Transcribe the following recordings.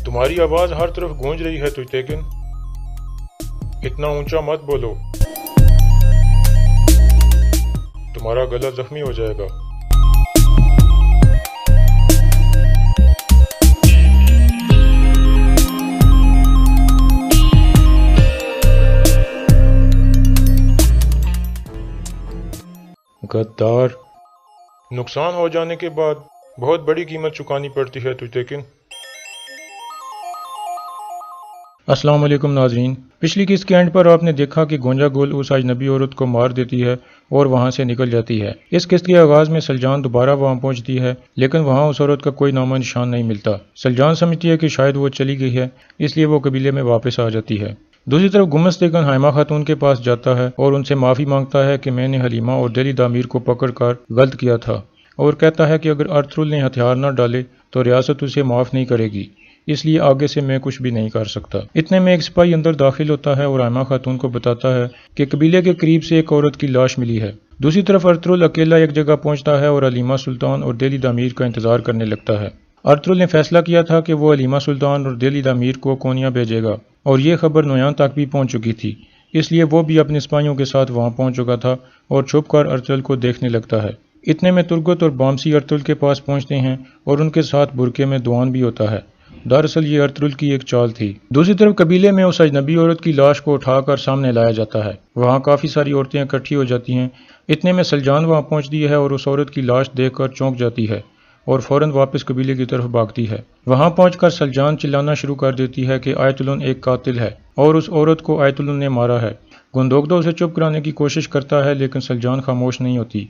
تمہاری آواز ہر طرف گونج رہی ہے تجتیکن، اتنا اونچا مت بولو، تمہارا گلا زخمی ہو جائے گا۔ غدار، نقصان ہو جانے کے بعد بہت بڑی قیمت چکانی پڑتی ہے تجتیکن۔ السلام علیکم ناظرین، پچھلی کس کے اینڈ پر آپ نے دیکھا کہ گونجا گل اس اجنبی عورت کو مار دیتی ہے اور وہاں سے نکل جاتی ہے۔ اس قسط کے آغاز میں سلجان دوبارہ وہاں پہنچتی ہے، لیکن وہاں اس عورت کا کوئی نام و نشان نہیں ملتا۔ سلجان سمجھتی ہے کہ شاید وہ چلی گئی ہے، اس لیے وہ قبیلے میں واپس آ جاتی ہے۔ دوسری طرف گمستیکن حائمہ خاتون کے پاس جاتا ہے اور ان سے معافی مانگتا ہے کہ میں نے حلیمہ اور دلی دامیر کو پکڑ کر غلط کیا تھا، اور کہتا ہے کہ اگر ارطغرل نے ہتھیار نہ ڈالے تو ریاست اسے معاف نہیں کرے گی، اس لیے آگے سے میں کچھ بھی نہیں کر سکتا۔ اتنے میں ایک سپاہی اندر داخل ہوتا ہے اور حائمہ خاتون کو بتاتا ہے کہ قبیلے کے قریب سے ایک عورت کی لاش ملی ہے۔ دوسری طرف ارطغرل اکیلا ایک جگہ پہنچتا ہے اور حلیمہ سلطان اور دلی دامیر کا انتظار کرنے لگتا ہے۔ ارطغرل نے فیصلہ کیا تھا کہ وہ حلیمہ سلطان اور دلی دامیر کو کونیا بھیجے گا، اور یہ خبر نویان تک بھی پہنچ چکی تھی، اس لیے وہ بھی اپنے سپاہیوں کے ساتھ وہاں پہنچ چکا تھا اور چھپ کر ارطغرل کو دیکھنے لگتا ہے۔ اتنے میں ترگت اور بامسی ارطغرل کے پاس پہنچتے ہیں اور ان کے ساتھ برقعے میں دوان بھی ہوتا ہے۔ دراصل یہ ارطغرل کی ایک چال تھی۔ دوسری طرف قبیلے میں اس اجنبی عورت کی لاش کو اٹھا کر سامنے لایا جاتا ہے۔ وہاں کافی ساری عورتیں اکٹھی ہو جاتی ہیں۔ اتنے میں سلجان وہاں پہنچتی ہے اور اس عورت کی لاش دیکھ کر چونک جاتی ہے اور فوراً واپس قبیلے کی طرف بھاگتی ہے۔ وہاں پہنچ کر سلجان چلانا شروع کر دیتی ہے کہ آیت الن ایک قاتل ہے اور اس عورت کو آیت الن نے مارا ہے۔ گندوگدو اسے چپ کرانے کی کوشش کرتا ہے، لیکن سلجان خاموش نہیں ہوتی۔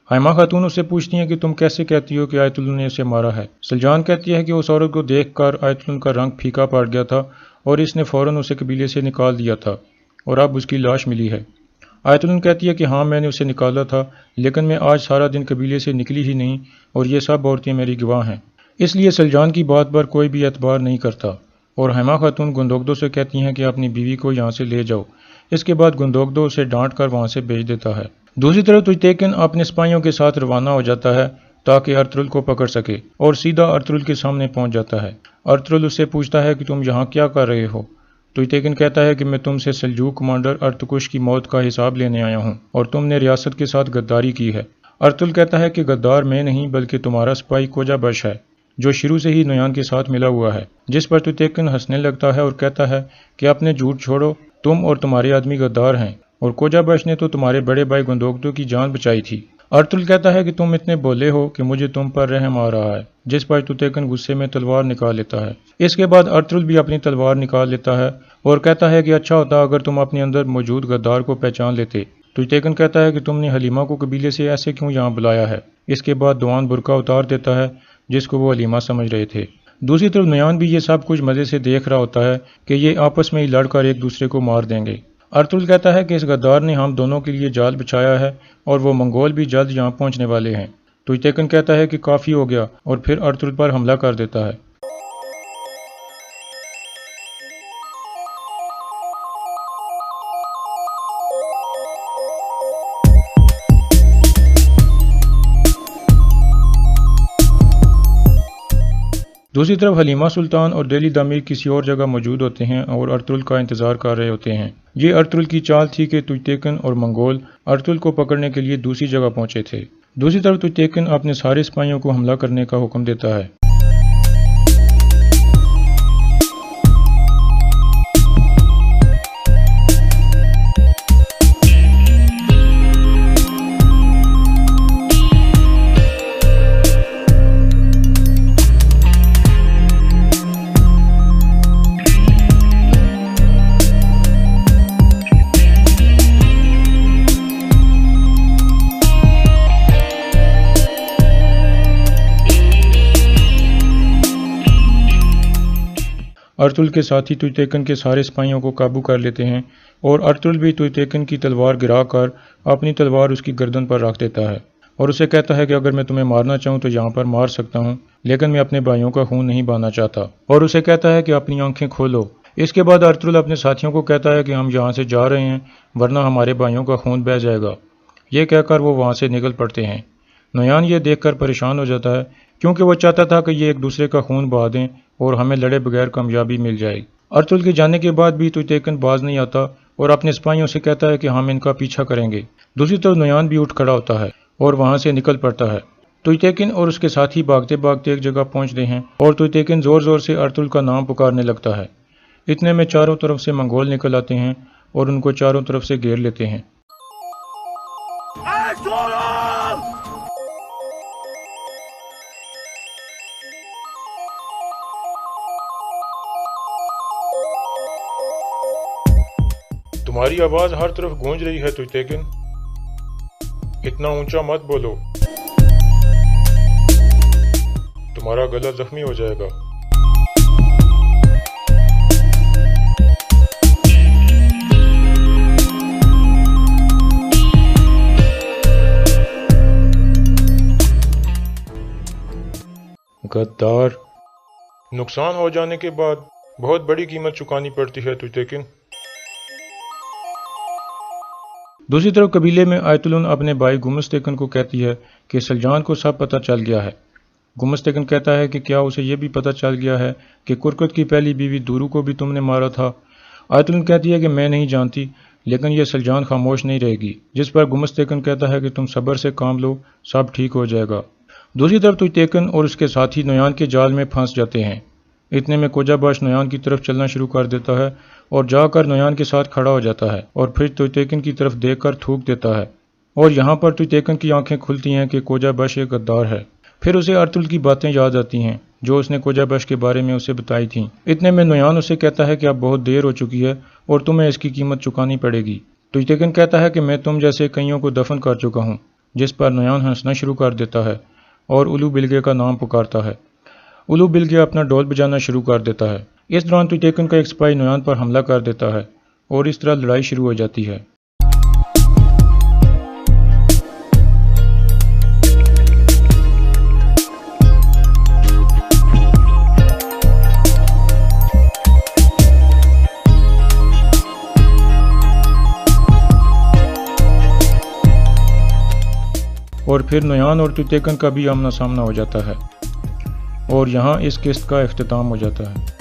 حائمہ خاتون اس سے پوچھتی ہیں کہ تم کیسے کہتی ہو کہ آیت الن نے اسے مارا ہے؟ سلجان کہتی ہے کہ اس عورت کو دیکھ کر آیت الن کا رنگ پھیکا پڑ گیا تھا اور اس نے فوراً اسے قبیلے سے نکال دیا تھا اور اب اس کی لاش ملی ہے۔ آیت الن کہتی ہے کہ ہاں میں نے اسے نکالا تھا، لیکن میں آج سارا دن قبیلے سے نکلی ہی نہیں اور یہ سب عورتیں میری گواہ ہیں، اس لیے سلجان کی بات پر کوئی بھی اعتبار نہیں کرتا، اور حائمہ خاتون گندوگدو سے کہتی ہیں کہ اپنی بیوی کو یہاں سے لے جاؤ۔ اس کے بعد گندوگدو اسے ڈانٹ کر وہاں سے بھیج دیتا ہے۔ دوسری طرف تجتیکن اپنے سپاہیوں کے ساتھ روانہ ہو جاتا ہے تاکہ ارطغرل کو پکڑ سکے، اور سیدھا ارطغرل کے سامنے پہنچ جاتا ہے۔ ارطغرل اس سے پوچھتا ہے کہ تم یہاں کیا کر رہے ہو؟ تجتیکن کہتا ہے کہ میں تم سے سلجوق کمانڈر ارتکش کی موت کا حساب لینے آیا ہوں اور تم نے ریاست کے ساتھ غداری کی ہے۔ ارطغرل کہتا ہے کہ غدار میں نہیں بلکہ تمہارا سپاہی کوجا بش ہے، جو شروع سے ہی نویان کے ساتھ ملا ہوا ہے، جس پر تجتیکن ہنسنے لگتا ہے اور کہتا ہے کہ اپنے جھوٹ چھوڑو، تم اور تمہارے آدمی غدار ہیں، اور کوجا بش نے تو تمہارے بڑے بھائی گندوگدو کی جان بچائی تھی۔ ارطغرل کہتا ہے کہ تم اتنے بولے ہو کہ مجھے تم پر رحم آ رہا ہے، جس پر تجتیکن غصے میں تلوار نکال لیتا ہے۔ اس کے بعد ارطغرل بھی اپنی تلوار نکال لیتا ہے اور کہتا ہے کہ اچھا ہوتا اگر تم اپنے اندر موجود غدار کو پہچان لیتے۔ تجتیکن کہتا ہے کہ تم نے حلیمہ کو قبیلے سے ایسے کیوں یہاں بلایا ہے؟ اس کے بعد دوان برقع اتار دیتا ہے جس کو وہ حلیمہ سمجھ رہے تھے۔ دوسری طرف نویان بھی یہ سب کچھ مزے سے دیکھ رہا ہوتا ہے کہ یہ آپس میں ہی لڑ کر ایک دوسرے کو مار دیں گے۔ ارطغرل کہتا ہے کہ اس غدار نے ہم دونوں کے لیے جال بچھایا ہے اور وہ منگول بھی جلد یہاں پہنچنے والے ہیں۔ تجتیکن کہتا ہے کہ کافی ہو گیا اور پھر ارطغرل پر حملہ کر دیتا ہے۔ دوسری طرف حلیمہ سلطان اور دلی دامیر کسی اور جگہ موجود ہوتے ہیں اور ارطغرل کا انتظار کر رہے ہوتے ہیں۔ یہ ارطغرل کی چال تھی کہ تجتیکن اور منگول ارطغرل کو پکڑنے کے لیے دوسری جگہ پہنچے تھے۔ دوسری طرف تجتیکن اپنے سارے سپاہیوں کو حملہ کرنے کا حکم دیتا ہے۔ ارطغرل کے ساتھی تجتیکن کے سارے سپاہیوں کو قابو کر لیتے ہیں اور ارطغرل بھی تجتیکن کی تلوار گرا کر اپنی تلوار اس کی گردن پر رکھ دیتا ہے اور اسے کہتا ہے کہ اگر میں تمہیں مارنا چاہوں تو یہاں پر مار سکتا ہوں، لیکن میں اپنے بھائیوں کا خون نہیں بہانا چاہتا، اور اسے کہتا ہے کہ اپنی آنکھیں کھولو۔ اس کے بعد ارطغرل اپنے ساتھیوں کو کہتا ہے کہ ہم یہاں سے جا رہے ہیں ورنہ ہمارے بھائیوں کا خون بہہ جائے گا۔ یہ کہہ کر وہ وہاں سے نکل پڑتے ہیں۔ نویان یہ دیکھ کر پریشان ہو جاتا ہے کیونکہ وہ چاہتا تھا کہ یہ ایک دوسرے کا خون بہا دیں اور ہمیں لڑے بغیر کامیابی مل جائے۔ ارطغرل کے جانے کے بعد بھی توتیکن باز نہیں آتا اور اپنے سپاہیوں سے کہتا ہے کہ ہم ان کا پیچھا کریں گے۔ دوسری طرف نویان بھی اٹھ کھڑا ہوتا ہے اور وہاں سے نکل پڑتا ہے۔ توتیکن اور اس کے ساتھی بھاگتے بھاگتے ایک جگہ پہنچتے ہیں اور توتیکن زور زور سے ارطغرل کا نام پکارنے لگتا ہے۔ اتنے میں چاروں طرف سے منگول نکل آتے ہیں اور ان کو چاروں طرف سے گھیر لیتے ہیں۔ تمہاری آواز ہر طرف گونج رہی ہے توتیکن، اتنا اونچا مت بولو، تمہارا گلا زخمی ہو جائے گا۔ غدار، نقصان ہو جانے کے بعد بہت بڑی قیمت چکانی پڑتی ہے توتیکن۔ دوسری طرف قبیلے میں آیت اپنے بھائی گمستیکن کو کہتی ہے کہ سلجان کو سب پتہ چل گیا ہے۔ گمستیکن کہتا ہے کہ کیا اسے یہ بھی پتہ چل گیا ہے کہ کرکت کی پہلی بیوی دورو کو بھی تم نے مارا تھا؟ آیت کہتی ہے کہ میں نہیں جانتی، لیکن یہ سلجان خاموش نہیں رہے گی، جس پر گمستیکن کہتا ہے کہ تم صبر سے کام لو، سب ٹھیک ہو جائے گا۔ دوسری طرف توتیکن اور اس کے ساتھی نویان کے جال میں پھنس جاتے ہیں۔ اتنے میں کوجا باش نویان کی طرف چلنا شروع کر دیتا ہے اور جا کر نویان کے ساتھ کھڑا ہو جاتا ہے اور پھر توتیکن کی طرف دیکھ کر تھوک دیتا ہے، اور یہاں پر توتیکن کی آنکھیں کھلتی ہیں کہ کوجا باش ایک غدار ہے۔ پھر اسے ارطغرل کی باتیں یاد آتی ہیں جو اس نے کوجا باش کے بارے میں اسے بتائی تھیں۔ اتنے میں نویان اسے کہتا ہے کہ اب بہت دیر ہو چکی ہے اور تمہیں اس کی قیمت چکانی پڑے گی۔ توتیکن کہتا ہے کہ میں تم جیسے کئیوں کو دفن کر چکا ہوں، جس پر نویان ہنسنا شروع کر دیتا ہے اور الو بلگے کا نام پکارتا ہے۔ الو بلگے اپنا ڈول بجانا شروع کر دیتا ہے۔ اس دوران توتیکن کا ایک سپاہی نویان پر حملہ کر دیتا ہے اور اس طرح لڑائی شروع ہو جاتی ہے۔ اور پھر نویان اور توتیکن کا بھی آمنا سامنا ہو جاتا ہے اور یہاں اس قسط کا اختتام ہو جاتا ہے۔